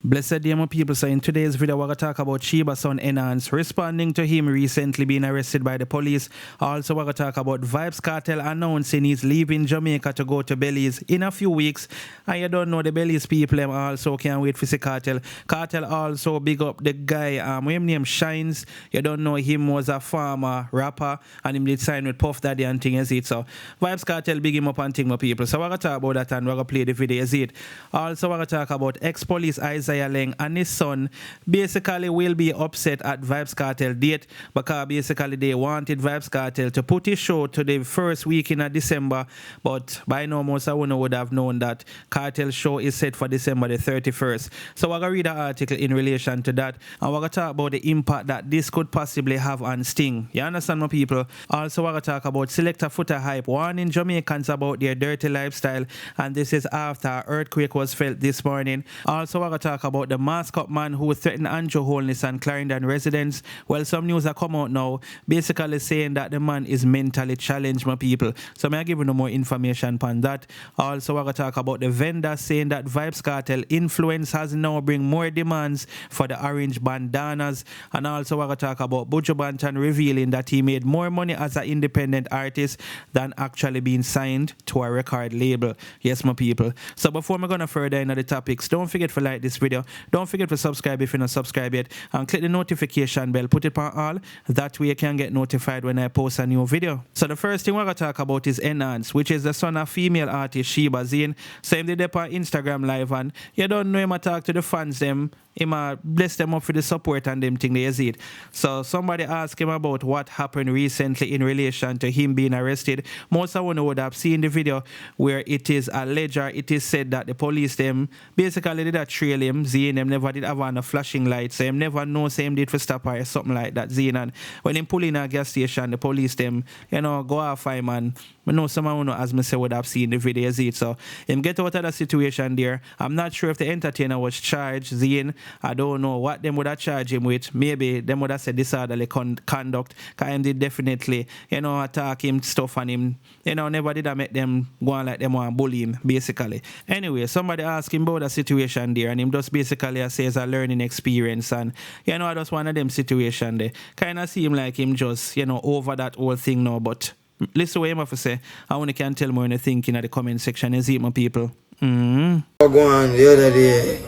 Blessed day, my people. So in today's video, we're going to talk about Sheba's son Enance responding to him recently being arrested by the police. Also, we're going to talk about VYBZ KARTEL announcing he's leaving Jamaica to go to Belize in a few weeks. And you don't know the Belize people them also can't wait for see KARTEL. KARTEL also big up the guy, his name Shines. You don't know him was a farmer, rapper, and him did sign with Puff Daddy and thing, is it? So VYBZ KARTEL big him up and thing, my people. So we're going to talk about that and we're going to play the video, is it? Also, we're going to talk about ex-police Isaiah and his son basically will be upset at VYBZ KARTEL date because basically they wanted VYBZ KARTEL to put his show to the first week in December, but by now most of you would have known that KARTEL show is set for December the 31st. So we're going to read an article in relation to that and we're going to talk about the impact that this could possibly have on Sting. You understand, my people? Also, we're going to talk about Selector Foota hype warning Jamaicans about their dirty lifestyle, and this is after an earthquake was felt this morning. Also, we're going to talk about the mask-up man who threatened Andrew Holness and Clarendon residents. Well, some news have come out now basically saying that the man is mentally challenged, my people. So may I give you no more information on that. Also, we're going to talk about the vendor saying that VYBZ KARTEL influence has now bring more demands for the orange bandanas. And also we're going to talk about Buju Banton revealing that he made more money as an independent artist than actually being signed to a record label. Yes, my people. So before we're going to further into the topics, don't forget to like this video. Don't forget to subscribe if you're not subscribed yet, and click the notification bell, put it on all, that way you can get notified when I post a new video. So the first thing we're going to talk about is Enance, which is the son of female artist Sheba Zane. So him did on Instagram live and you don't know him a talk to the fans them, him bless them up for the support and them thing they see it. So somebody asked him about what happened recently in relation to him being arrested. Most of you would have seen the video where it is alleged, it is said that the police them basically did a trail him. Zane them never did have on a flashing light, so him never know say him did for stop or something like that. Zane, and when him pull in a gas station, the police them, go off him, and I know someone as me say would have seen the video, is it? So him get out of the situation there. I'm not sure if the entertainer was charged, Zane. I don't know what them would have charged him with. Maybe them would have said disorderly conduct, because him did definitely, attack him, stuff on him. Never did I make them go on like them and bully him, basically. Anyway, somebody asked him about the situation there, and him just basically says a learning experience, and I just one of them situation there. Kind of seem like him just, over that whole thing now, but listen what him have to say. I only can tell more anything in the comment section, is it, my people? I go on the other day,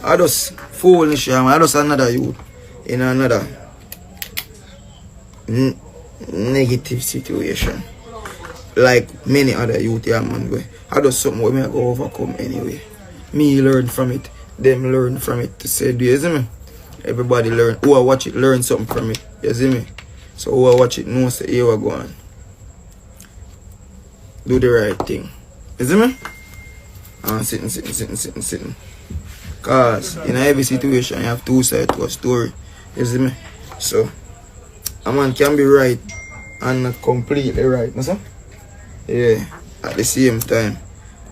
I just foolish, I just another youth in another negative situation. Like many other youth, man. I just something where I go overcome anyway. Me learn from it, them learn from it. To say, do you see me? Everybody learn. Who I watch it, learn something from it. You see me? So who I watch it, know say, here we go on. Do the right thing. You see me? And sitting. Cause in every situation you have two sides to a story. You see me? So a man can be right and not completely right, no sir? Yeah, at the same time.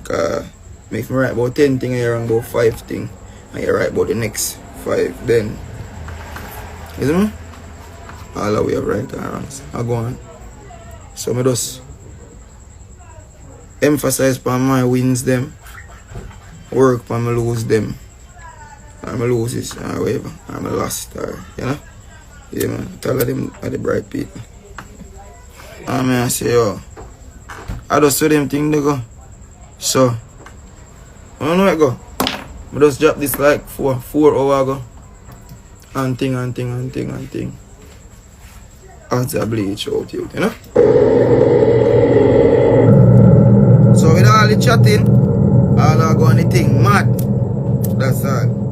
Cause make me right about 10 things here and about 5 things. And you right about the next 5. Then you see me? All the way right and wrong. I go on. So I just emphasize on my wins them. Work on my lose them. I'm a loses or whatever. I'm a lost or Yeah man. Tell them are the bright people. And I say I just saw them thing they go. So I don't know where I go. I just drop this like 4 hours ago. And thing. As I bleach out you, So with all the chatting, all I go on the thing mad. That's all.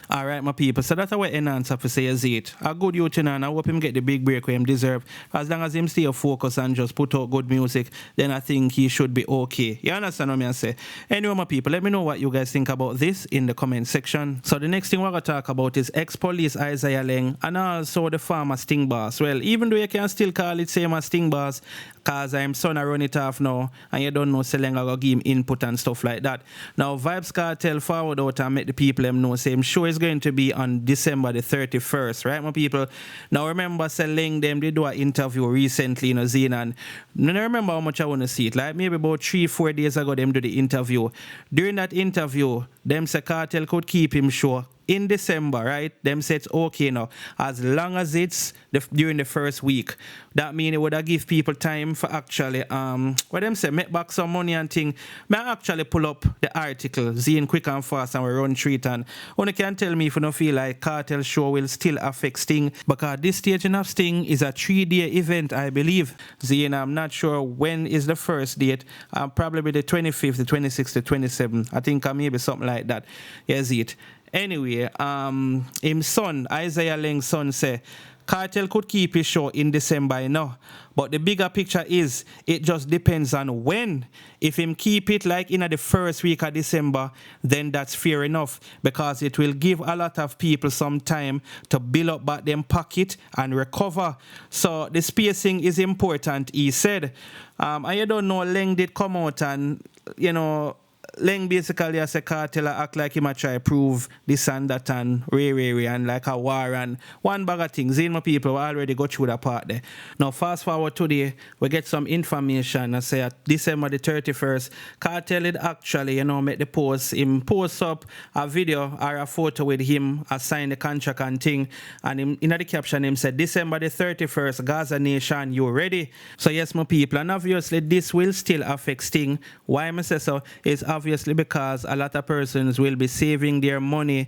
Alright, my people, so that's what Enance have to say, is it? A good youth, and I hope him get the big break where him deserve. As long as him stay focused and just put out good music, then I think he should be okay. You understand what I say? Anyway, my people, let me know what you guys think about this in the comment section. So the next thing we're going to talk about is ex-police Isaiah Leng and also the farmer Sting Boss. Well, even though you can still call it same as Sting Boss, because I'm son I run it off now, and you don't know Seleng I go give him input and stuff like that. Now, VYBZ KARTEL forward out and make the people them know, say him sure is going to be on December the 31st, right, my people? Now, remember, selling them, they do an interview recently, Zine, and I don't remember how much I want to see it. Like, maybe about 3-4 days ago, them do the interview. During that interview, them say Kartel could keep him sure in December, right? Them say it's okay now, as long as it's during the first week. That means it would have give people time for actually, what them say, make back some money and thing. May I actually pull up the article, Zine quick and fast, and we run through it. And only can tell me if you don't feel like Kartel show will still affect Sting, because this staging of Sting is a 3-day event, I believe. Zine, I'm not sure when is the first date. Probably the 25th, the 26th, the 27th. I think maybe something like that. Yes, it. Anyway, his son, Isaiah Leng's son, say, Kartel could keep his show in December, you know. But the bigger picture is, it just depends on when. If him keep it like in the first week of December, then that's fair enough, because it will give a lot of people some time to build up back them pocket and recover. So the spacing is important, he said. I don't know, Leng did come out and, Leng basically as a Kartel act like him a try prove this and that and Ray and like a war and one bag of things. My people we already got through that part there. Now fast forward today, we get some information. I say at December the 31st, Kartel did actually, make the post. Him post up a video or a photo with him, sign the contract and thing. And him, in the caption, him said, December the 31st, Gaza Nation, you ready? So yes, my people, and obviously this will still affect Sting. Why I say so is obviously because a lot of persons will be saving their money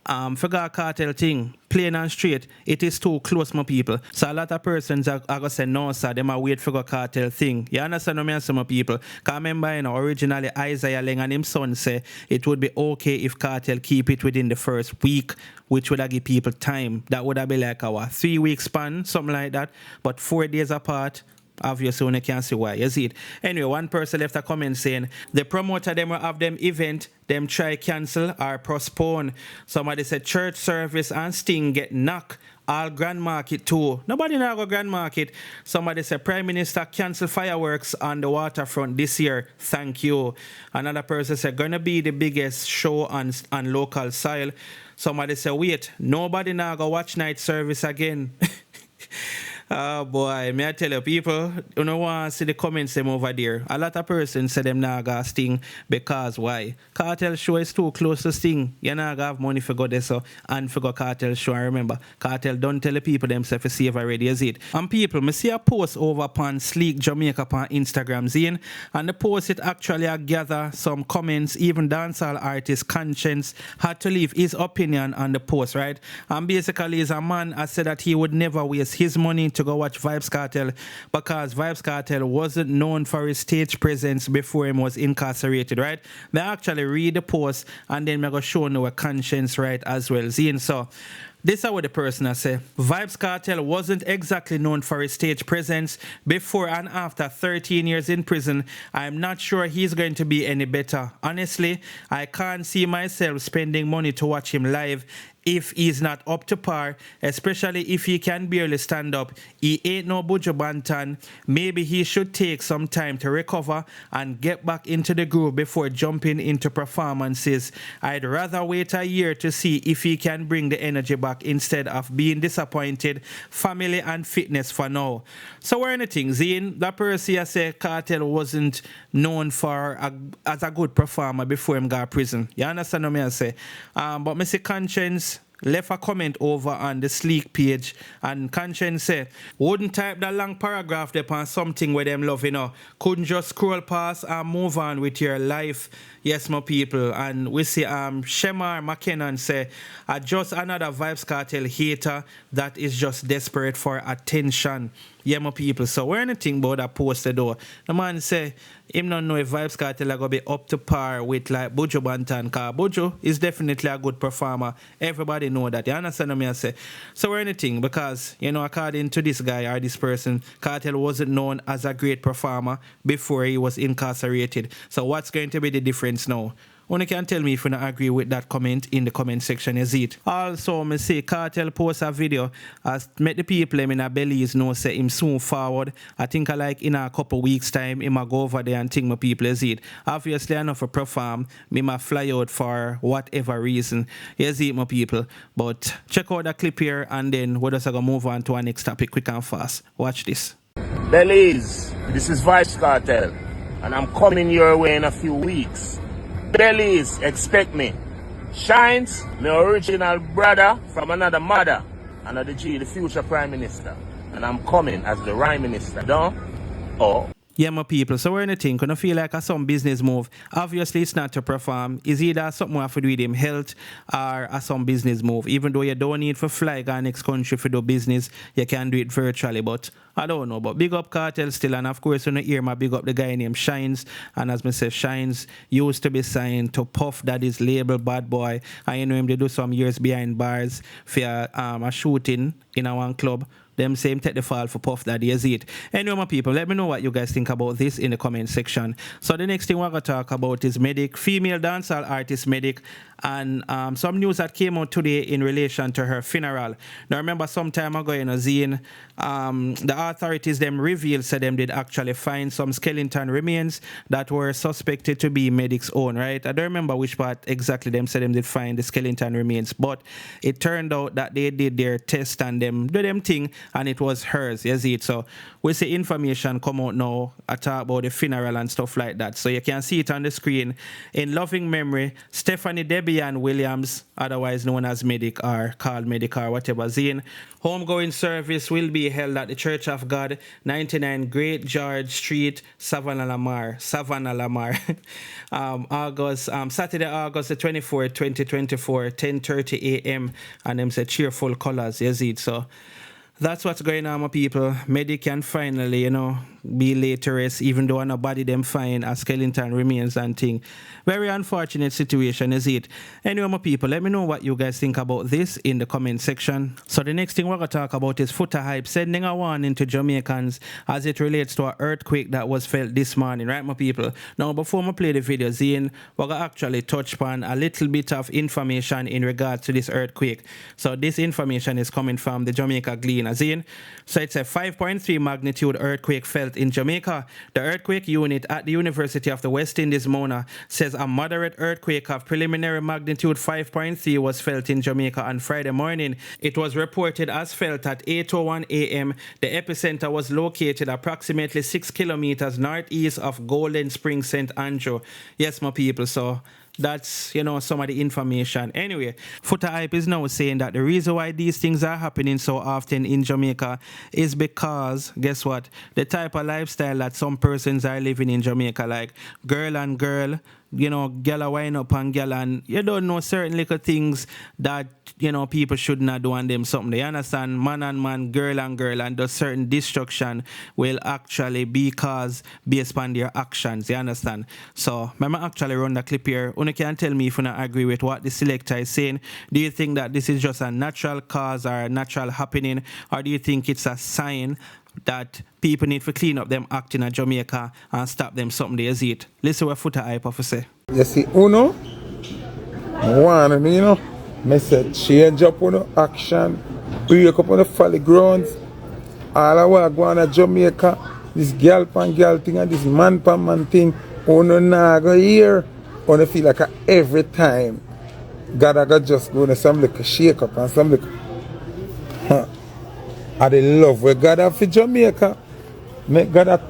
for the Kartel thing. Plain and straight, it is too close, my people. So a lot of persons are going to say, no, sir, they might wait for the Kartel thing. You understand what I mean, some people? Because remember, originally Isaiah Leng and his son say it would be okay if Kartel keep it within the first week, which would have give people time. That would have been like our 3-week span, something like that. But 4 days apart, obviously, when you can't see why. You see it. Anyway, one person left a comment saying the promoter them will have them event, them try cancel or postpone. Somebody said church service and Sting get knocked. All Grand Market too. Nobody now go Grand Market. Somebody said Prime Minister cancel fireworks on the waterfront this year. Thank you. Another person said gonna be the biggest show on local soil. Somebody said wait, nobody now go watch night service again. Oh boy, may I tell you, people, you know want to see the comments them over there. A lot of persons say them now got Sting because why? Kartel show is too close to Sting. You not have money for go there so and for go Kartel show. And remember, Kartel don't tell the people themselves to save already, is it? And people, me see a post over upon Sleek Jamaica upon Instagram, Zine, and the post it actually gather some comments. Even dancehall artist Conscience had to leave his opinion on the post, right? And basically, is a man I said that he would never waste his money to go watch VYBZ KARTEL because VYBZ KARTEL wasn't known for his stage presence before he was incarcerated, right? They actually read the post and then I'm going to show you a Conscience right as well. Zine, so this is what the person has said. VYBZ KARTEL wasn't exactly known for his stage presence before and after 13 years in prison. I'm not sure he's going to be any better. Honestly, I can't see myself spending money to watch him live if he's not up to par, especially if he can barely stand up. He ain't no Buju Banton. Maybe he should take some time to recover and get back into the groove before jumping into performances. I'd rather wait a year to see if he can bring the energy back instead of being disappointed. Family and fitness for now. So where anything, Zine, that person I say Kartel wasn't known for as a good performer before him got prison. You understand what I say? But me say Conscience left a comment over on the Sleek page and Conscience say wouldn't type that long paragraph there on something where them love, couldn't just scroll past and move on with your life. Yes, my people. And we see Shemar McKinnon say just another VYBZ KARTEL hater that is just desperate for attention. Yeah, my people. So where anything about that posted though? The man say him not know if VYBZ KARTEL are gonna be up to par with like Buju Banton, cause Buju is definitely a good performer. Everybody know that. You understand what I say? So where anything, because according to this guy or this person, Kartel wasn't known as a great performer before he was incarcerated. So what's going to be the difference now? Only can tell me if you don't agree with that comment in the comment section, is it? Also, me say Cartel post a video as make the people in a Belize know say him soon forward. I think I like in a couple weeks time, him a go over there and think my people, is it? Obviously, I know for perform, me ma fly out for whatever reason, is it, my people? But check out the clip here and then we're just gonna move on to our next topic quick and fast. Watch this. Belize, this is VYBZ KARTEL, and I'm coming your way in a few weeks. Belize, expect me. Shines, my original brother from another mother, and the G, the future Prime Minister. And I'm coming as the Rhyme Minister, don't? Oh. Yeah, my people, so we're in a thing, gonna feel like a some business move. Obviously, it's not to perform. It's either something we have to do with him health or a some business move. Even though you don't need for fly go next country for do business, you can do it virtually. But I don't know. But big up Cartel still, and of course, when you hear my big up the guy named Shines, and as me say, Shines used to be signed to Puff Daddy's label Bad Boy. I know him they do some years behind bars for a shooting in a one club. Them same take the fall for Puff Daddy, is it? Anyway, my people, let me know what you guys think about this in the comment section. So the next thing we're going to talk about is Meddik, female dancehall artist Meddik, and some news that came out today in relation to her funeral. Now, remember some time ago in a Zine, the authorities them revealed said them did actually find some skeleton remains that were suspected to be Meddik's own, right? I don't remember which part exactly them said them did find the skeleton remains, but it turned out that they did their test and them do them thing, and it was hers, you see it. So we see information come out now, I talk about the funeral and stuff like that. So you can see it on the screen. In loving memory, Stephanie Debian Williams, otherwise known as Meddik or called Meddik or whatever, Zine. Homegoing service will be held at the Church of God, 99 Great George Street, Savannah Lamar. Saturday, August the 24th, 2024, 10:30 a.m. And them say cheerful colors, you see it. So that's what's going on, my people. Meddik can finally, be laid to rest, even though nobody them find a skeleton remains and thing. Very unfortunate situation, is it? Anyway, my people, let me know what you guys think about this in the comment section. So the next thing we're going to talk about is Foota hype sending a warning to Jamaicans as it relates to an earthquake that was felt this morning, right, my people? Now, before I play the video, Zine, we're going to actually touch upon a little bit of information in regards to this earthquake. So this information is coming from the Jamaica Gleaner, Zine. So it's a 5.3 magnitude earthquake felt in Jamaica. The earthquake unit at the University of the West Indies, Mona, says a moderate earthquake of preliminary magnitude 5.3 was felt in Jamaica on Friday morning. It was reported as felt at 8:01 a.m. The epicenter was located approximately 6 kilometers northeast of Golden Springs, St. Andrew. Yes, my people, so that's, some of the information. Anyway, Foota Hype is now saying that the reason why these things are happening so often in Jamaica is because, guess what? The type of lifestyle that some persons are living in Jamaica, like girl and girl, girl a wine up and girl, and you don't know certain little things that, people should not do on them something. They understand man and man, girl and girl, and the certain destruction will actually be caused based on their actions. You understand? So, I'm actually run the clip here. You can tell me if you don't agree with what the selector is saying. Do you think that this is just a natural cause or a natural happening, or do you think it's a sign that people need to clean up them acting in Jamaica and stop them something they see it? Listen what Foota Hype have to say. You see, message change up on action, break up on the folly grounds. All I want to go on to Jamaica, this girl pan girl thing and this man pan man thing, nah go here. I feel like every time God I got just go to some little shake up and some little I love where God have for Jamaica. Make God a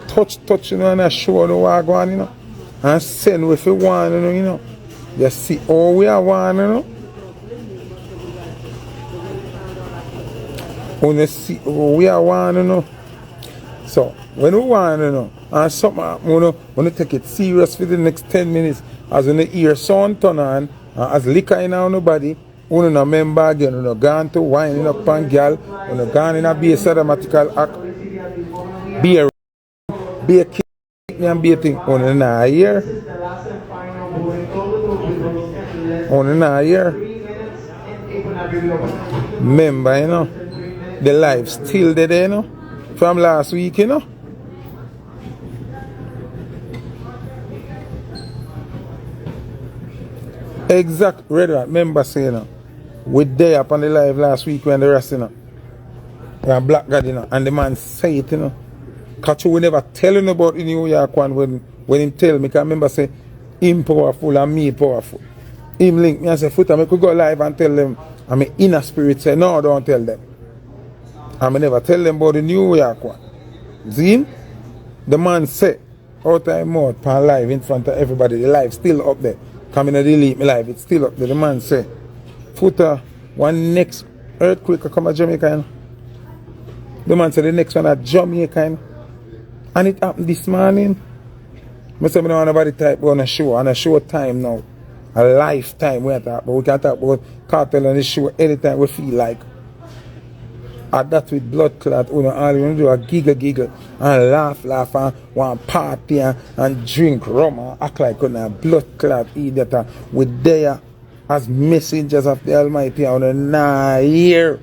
touch, and a show the what go on, and send with you one, You see all we are one, When you see all we are one, So when we want, and something happen, when you take it serious for the next 10 minutes, as when you hear sound turn on, as liquor in our body, no remember again, no gone to wine up and girl, no gone in a be a sadomatical act, be a kick and be a thing, on a year. Remember, the life still there, from last week, Exact, red rat. Remember saying, we there up on the live last week when the rest, and Black God, and the man say it, Cause we never tell him about the New York one when him tell me, because I remember say, him powerful and me powerful. Him link me and say, Foota, I could go live and tell them, and my inner spirit say, no, don't tell them. And I never tell them about the New York one. See him? The man say, out of mouth, pan live in front of everybody, the live still up there. Coming to delete me live, it's still up there. The man say, Foota, one next earthquake will come at Jamaica. The man said the next one at Jamaica. And it happened this morning. I say I don't want nobody type on a show time now. A lifetime we talk, but we can talk about cartel on the show anytime we feel like. And that with blood clot, all you want to do a giggle and laugh and want party and drink rum and act like a blood clot idiot. We there as messengers of the Almighty on a year.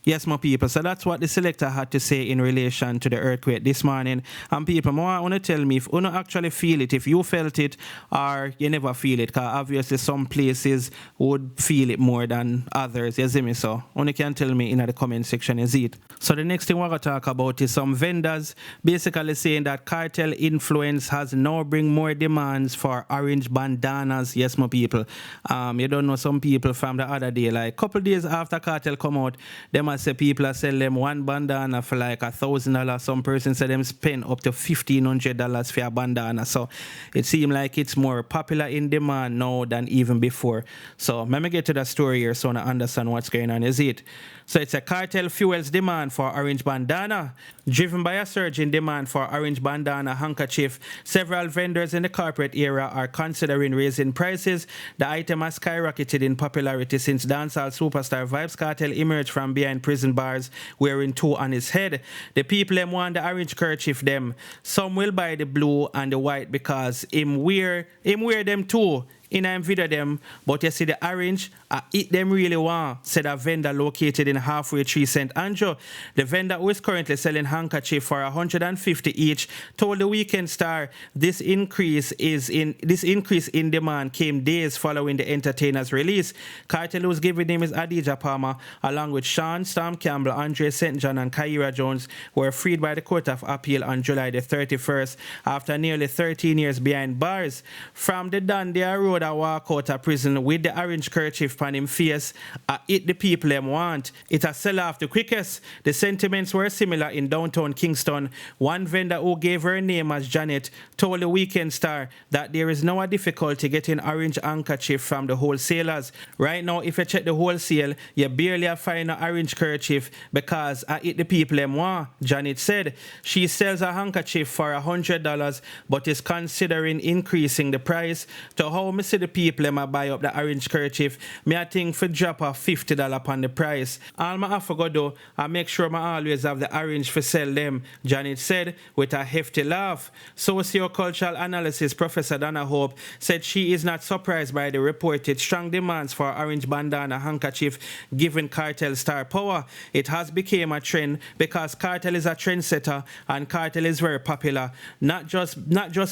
Yes, my people. So that's what the selector had to say in relation to the earthquake this morning. And people, I want to tell me if you don't actually feel it, if you felt it or you never feel it, because obviously some places would feel it more than others. You see me? So only can tell me in the comment section, is it? So the next thing we're going to talk about is some vendors basically saying that cartel influence has now bring more demands for orange bandanas. Yes, my people. You don't know some people from the other day, like a couple days after cartel come out, them say people are selling them one bandana for like $1,000. Some person said them spend up to $1,500 for a bandana. So it seems like it's more popular in demand now than even before. So let me get to the story here so I understand what's going on. Is it? So it's a cartel fuels demand for orange bandana. Driven by a surge in demand for orange bandana handkerchief, several vendors in the corporate area are considering raising prices. The item has skyrocketed in popularity since dancehall superstar VYBZ KARTEL emerged from behind prison bars wearing two on his head. The people them want the orange kerchief them. Some will buy the blue and the white because him wear them too. In a video them, but you see the orange, it them really want, said a vendor located in halfway tree St. Andrew. The vendor who is currently selling handkerchief for $150 each told the Weekend Star this increase in demand came days following the entertainer's release. Cartel, whose given name is Adija Palmer, along with Sean, Storm Campbell, Andre St. John and Kyra Jones, were freed by the Court of Appeal on July the 31st after nearly 13 years behind bars. From the Dandia Road, a walk out of prison with the orange kerchief on him face, it the people them want. It a sell off the quickest. The sentiments were similar in downtown Kingston. One vendor who gave her name as Janet told the Weekend Star that there is no difficulty getting orange handkerchief from the wholesalers. Right now, if you check the wholesale, you barely find an orange kerchief because it the people them want. Janet said she sells a handkerchief for $100 but is considering increasing the price. To how me see the people them buy up the orange kerchief, me I think for drop a $50 upon the price. All my have to go do, I make sure I always have the orange for sell them, Janet said with a hefty laugh. Sociocultural analysis Professor Dana Hope said she is not surprised by the reported strong demands for orange bandana handkerchief given cartel star power. It has become a trend because cartel is a trendsetter and cartel is very popular, not just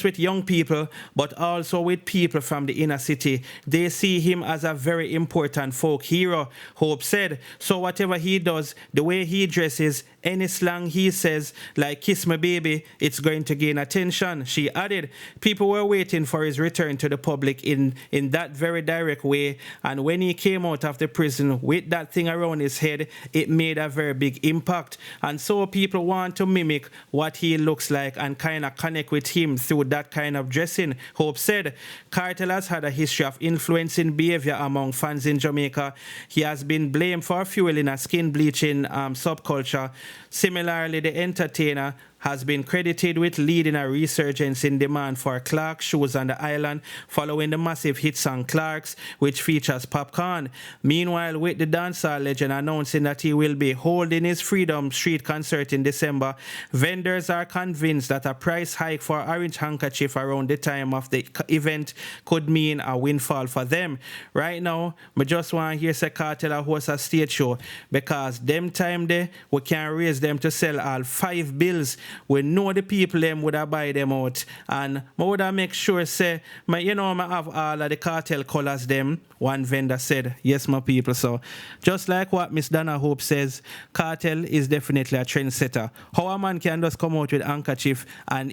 with young people but also with people from the inner city. They see him as a very important folk hero, Hope said. So whatever he does, the way he dresses, any slang he says, like kiss my baby, it's going to gain attention. She added, people were waiting for his return to the public in that very direct way, and when he came out of the prison with that thing around his head, it made a very big impact. And so people want to mimic what he looks like and kind of connect with him through that kind of dressing, Hope said. Cartel has had a history of influencing behavior among fans in Jamaica. He has been blamed for fueling a skin bleaching subculture. Similarly, the entertainer has been credited with leading a resurgence in demand for Clark shoes on the island following the massive hit song Clarks, which features Popcorn. Meanwhile, with the dancehall legend announcing that he will be holding his Freedom Street concert in December, vendors are convinced that a price hike for orange handkerchief around the time of the event could mean a windfall for them. Right now, I just want to hear say Cartel host a stage show because them time there, we can raise them to sell all 5 bills we know the people them would have buy them out. And I would have make sure say, I have all of the cartel colors them. One vendor said, yes, my people. So just like what Miss Dana Hope says, cartel is definitely a trendsetter. How a man can just come out with handkerchief and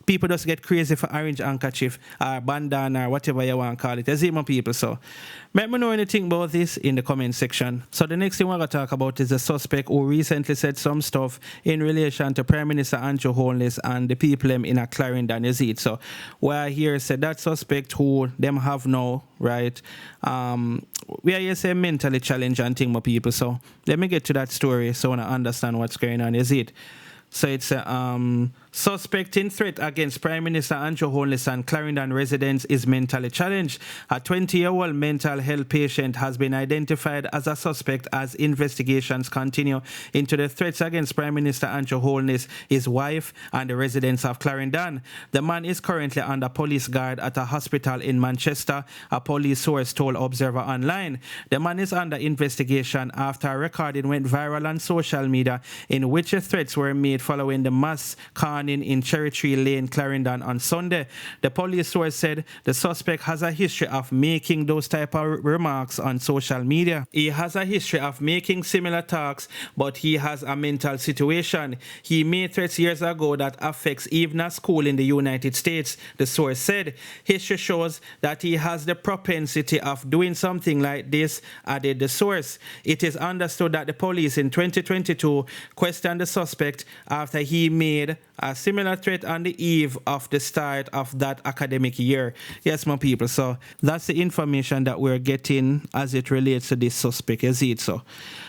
people just get crazy for orange handkerchief or bandana or whatever you want to call it. You see, my people. So let me know anything about this in the comment section. So the next thing we're going to talk about is the suspect who recently said some stuff in relation to Prime Minister Andrew Holness and the people in a Clarendon, you see it. So where here said that suspect who them have now, right, we are here say mentally challenged and thing, my people. So let me get to that story so I want to understand what's going on, you see it. So it's suspecting threat against Prime Minister Andrew Holness and Clarendon residents is mentally challenged. A 20-year-old mental health patient has been identified as a suspect as investigations continue into the threats against Prime Minister Andrew Holness, his wife, and the residents of Clarendon. The man is currently under police guard at a hospital in Manchester, a police source told Observer Online. The man is under investigation after a recording went viral on social media in which the threats were made following the mass conning in Cherry Tree Lane, Clarendon on Sunday. The police source said the suspect has a history of making those type of remarks on social media. He has a history of making similar talks, but he has a mental situation. He made threats years ago that affects even a school in the United States, the source said. History shows that he has the propensity of doing something like this, added the source. It is understood that the police in 2022 questioned the suspect after he made a similar threat on the eve of the start of that academic year. Yes, my people, so that's the information that we're getting as it relates to this suspect, you see it. So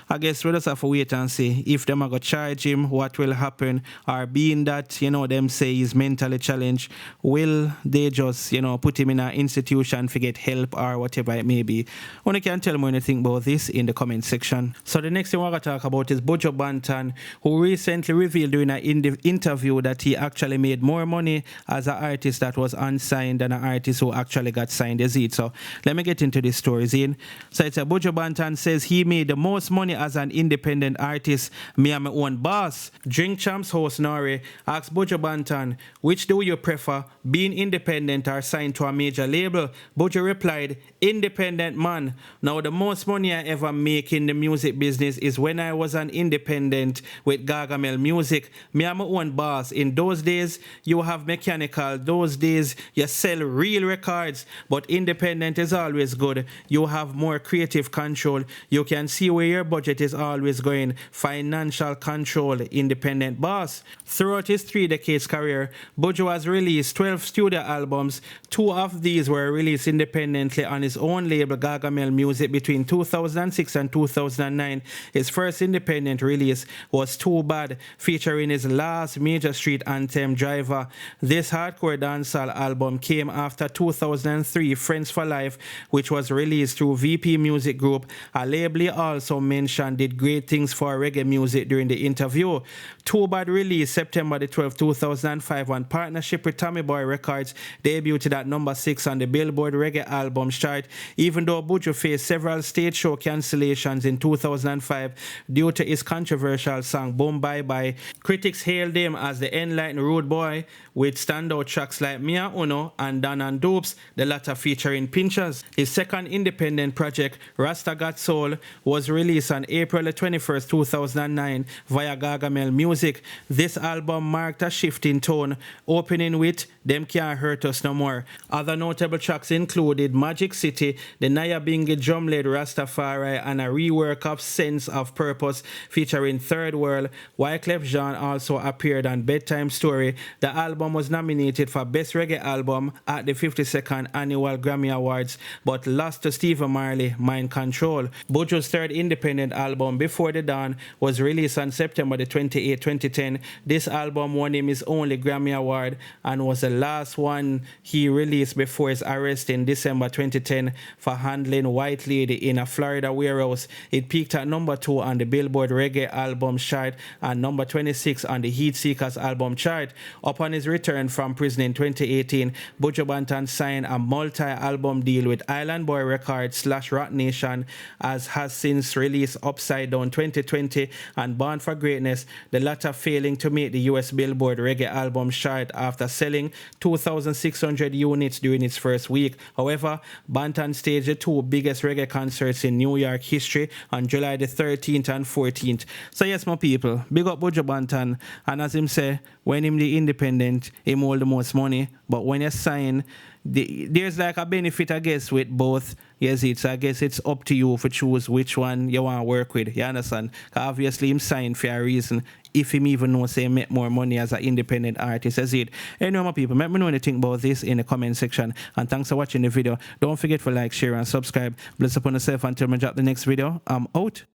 I guess we just have to wait and see if them are going to charge him, what will happen, or being that, them say he's mentally challenged, will they just, put him in an institution to get help or whatever it may be. Only can tell me anything about this in the comment section. So the next thing we're going to talk about is Buju Banton, who recently revealed during an interview that he actually made more money as an artist that was unsigned than an artist who actually got signed, as it. So let me get into this story, Zine. So it's a Buju Banton says he made the most money as an independent artist. Me and my own boss. Drink Champs host Nori asked Buju Banton, which do you prefer, being independent or signed to a major label? Buju replied, independent man. Now the most money I ever make in the music business is when I was an independent with Gargamel Music. Me and my own boss. In those days, you have mechanical. Those days, you sell real records. But independent is always good. You have more creative control. You can see where your budget is always going. Financial control, independent boss. Throughout his 3 decades career, Buju has released 12 studio albums. 2 of these were released independently on his own label, Gargamel Music, between 2006 and 2009. His first independent release was Too Bad, featuring his last major street anthem, Driver. This hardcore dancehall album came after 2003 Friends for Life, which was released through VP Music Group. A label he also mentioned did great things for reggae music during the interview. Too Bad released September the 12th, 2005 on partnership with Tommy Boy Records, debuted at number 6 on the Billboard Reggae Albums chart, even though Buju faced several stage show cancellations in 2005 due to his controversial song Boom Bye Bye. Critics hailed him as the enlightened rude boy with standout tracks like Mia Uno and Dan and Dupes, the latter featuring Pinchers. His second independent project, Rasta Got Soul, was released on April 21st, 2009 via Gargamel Music. This album marked a shift in tone, opening with Them Can't Hurt Us No More. Other notable tracks included Magic City, the Naya Bingi drum-led Rastafari, and a rework of Sense of Purpose featuring Third World. Wyclef Jean also appeared on Bedtime Story. The album was nominated for Best Reggae Album at the 52nd Annual Grammy Awards, but lost to Stephen Marley, Mind Control. Buju's third independent album, Before the Dawn, was released on September the 28th, 2010. This album won him his only Grammy Award and was the last one he released before his arrest in December 2010 for handling White Lady in a Florida warehouse. It peaked at number 2 on the Billboard Reggae Albums chart and number 26 on the Heat Seekers album album chart. Upon his return from prison in 2018, Buju Banton signed a multi-album deal with Island Boy Records / Rock Nation, as has since released Upside Down 2020 and Born for Greatness, the latter failing to make the US Billboard Reggae Album chart after selling 2,600 units during its first week. However, Banton staged the two biggest reggae concerts in New York history on July the 13th and 14th. So yes, my people, big up Buju Banton, and as him say, when him the independent, him hold the most money, but when you sign, there's like a benefit, I guess, with both. Yes, so I guess it's up to you to choose which one you want to work with. You understand? Obviously, him signed for a reason. If him even know, say, make more money as an independent artist, as it. Anyway, my people, let me know anything about this in the comment section. And thanks for watching the video. Don't forget to like, share, and subscribe. Bless upon yourself until I drop the next video. I'm out.